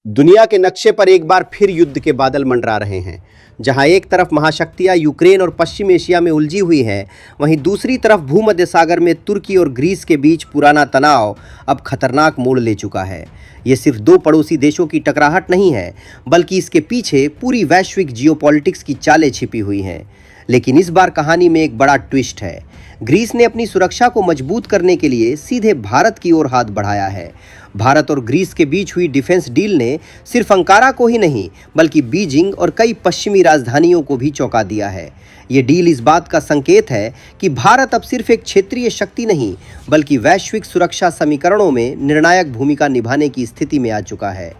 दुनिया के नक्शे पर एक बार फिर युद्ध के बादल मंडरा रहे हैं। जहां एक तरफ महाशक्तियां यूक्रेन और पश्चिम एशिया में उलझी हुई हैं, वहीं दूसरी तरफ भूमध्य सागर में तुर्की और ग्रीस के बीच पुराना तनाव अब खतरनाक मोड़ ले चुका है। ये सिर्फ दो पड़ोसी देशों की टकराहट नहीं है, बल्कि इसके पीछे पूरी वैश्विक जियोपॉलिटिक्स की चालें छिपी हुई हैं। लेकिन इस बार कहानी में एक बड़ा ट्विस्ट है। ग्रीस ने अपनी सुरक्षा को मजबूत करने के लिए सीधे भारत की ओर हाथ बढ़ाया है। भारत और ग्रीस के बीच हुई डिफेंस डील ने सिर्फ अंकारा को ही नहीं, बल्कि बीजिंग और कई पश्चिमी राजधानियों को भी चौंका दिया है। ये डील इस बात का संकेत है कि भारत अब सिर्फ एक क्षेत्रीय शक्ति नहीं, बल्कि वैश्विक सुरक्षा समीकरणों में निर्णायक भूमिका निभाने की स्थिति में आ चुका है।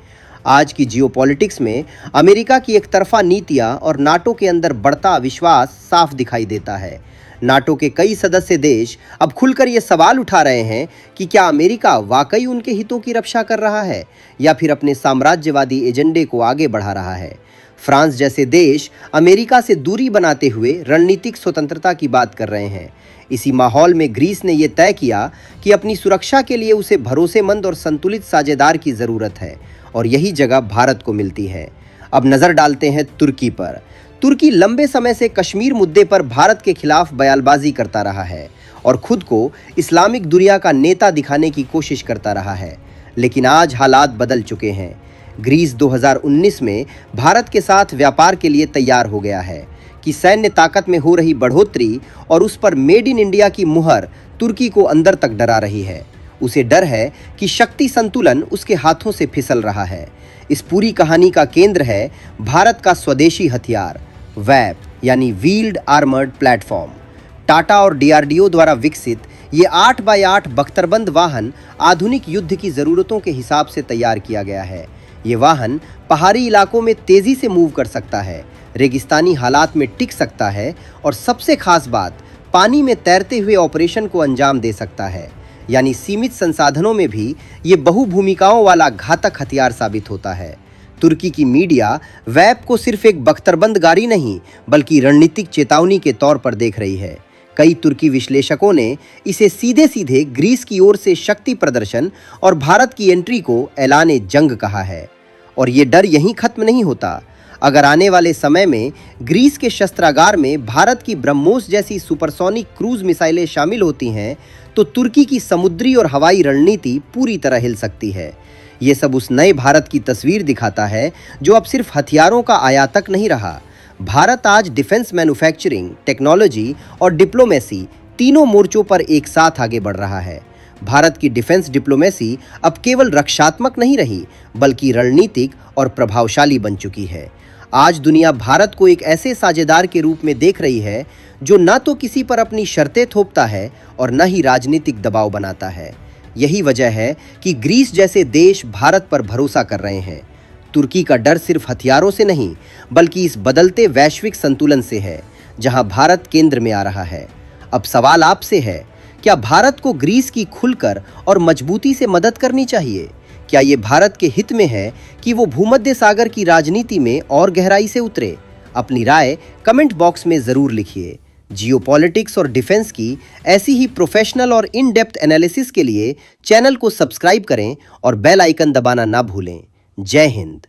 आज की जियोपॉलिटिक्स में अमेरिका की एकतरफा नीतियां और नाटो के अंदर बढ़ता अविश्वास साफ दिखाई देता है। नाटो के कई सदस्य देश अब खुलकर ये सवाल उठा रहे हैं कि क्या अमेरिका वाकई उनके हितों की रक्षा कर रहा है या फिर अपने साम्राज्यवादी एजेंडे को आगे बढ़ा रहा है। फ्रांस जैसे देश अमेरिका से दूरी बनाते हुए रणनीतिक स्वतंत्रता की बात कर रहे हैं। इसी माहौल में ग्रीस ने यह तय किया कि अपनी सुरक्षा के लिए उसे भरोसेमंद और संतुलित साझेदार की ज़रूरत है, और यही जगह भारत को मिलती है। अब नज़र डालते हैं तुर्की पर। तुर्की लंबे समय से कश्मीर मुद्दे पर भारत के खिलाफ बयानबाजी करता रहा है और खुद को इस्लामिक दुनिया का नेता दिखाने की कोशिश करता रहा है। लेकिन आज हालात बदल चुके हैं। ग्रीस 2019 में भारत के साथ व्यापार के लिए तैयार हो गया है कि सैन्य ताकत में हो रही बढ़ोतरी और उस पर मेड इन इंडिया की मुहर तुर्की को अंदर तक डरा रही है। उसे डर है कि शक्ति संतुलन उसके हाथों से फिसल रहा है। इस पूरी कहानी का केंद्र है भारत का स्वदेशी हथियार वैप, यानी व्हील्ड आर्मर्ड प्लेटफॉर्म। टाटा और डीआरडीओ द्वारा विकसित ये 8x8 बख्तरबंद वाहन आधुनिक युद्ध की ज़रूरतों के हिसाब से तैयार किया गया है। ये वाहन पहाड़ी इलाकों में तेज़ी से मूव कर सकता है, रेगिस्तानी हालात में टिक सकता है और सबसे खास बात, पानी में तैरते हुए ऑपरेशन को अंजाम दे सकता है। यानी सीमित संसाधनों में भी ये बहुभूमिकाओं वाला घातक हथियार साबित होता है। तुर्की की मीडिया वैप को सिर्फ एक बख्तरबंद गाड़ी नहीं, बल्कि रणनीतिक चेतावनी के तौर पर देख रही है। कई तुर्की विश्लेषकों ने इसे सीधे सीधे ग्रीस की ओर से शक्ति प्रदर्शन और भारत की एंट्री को ऐलान जंग कहा है। और ये डर यहीं खत्म नहीं होता। अगर आने वाले समय में ग्रीस के शस्त्रागार में भारत की ब्रह्मोस जैसी सुपरसोनिक क्रूज मिसाइलें शामिल होती हैं, तो तुर्की की समुद्री और हवाई रणनीति पूरी तरह हिल सकती है। ये सब उस नए भारत की तस्वीर दिखाता है जो अब सिर्फ हथियारों का आयातक नहीं रहा। भारत आज डिफेंस मैन्युफैक्चरिंग, टेक्नोलॉजी और डिप्लोमेसी तीनों मोर्चों पर एक साथ आगे बढ़ रहा है। भारत की डिफेंस डिप्लोमेसी अब केवल रक्षात्मक नहीं रही, बल्कि रणनीतिक और प्रभावशाली बन चुकी है। आज दुनिया भारत को एक ऐसे साझेदार के रूप में देख रही है जो न तो किसी पर अपनी शर्तें थोपता है और न ही राजनीतिक दबाव बनाता है। यही वजह है कि ग्रीस जैसे देश भारत पर भरोसा कर रहे हैं। तुर्की का डर सिर्फ हथियारों से नहीं, बल्कि इस बदलते वैश्विक संतुलन से है, जहां भारत केंद्र में आ रहा है। अब सवाल आपसे है, क्या भारत को ग्रीस की खुलकर और मजबूती से मदद करनी चाहिए? क्या ये भारत के हित में है कि वो भूमध्य सागर की राजनीति में और गहराई से उतरे? अपनी राय कमेंट बॉक्स में ज़रूर लिखिए। जियोपॉलिटिक्स और डिफेंस की ऐसी ही प्रोफेशनल और इन डेप्थ एनालिसिस के लिए चैनल को सब्सक्राइब करें और बेल आइकन दबाना ना भूलें। जय हिंद।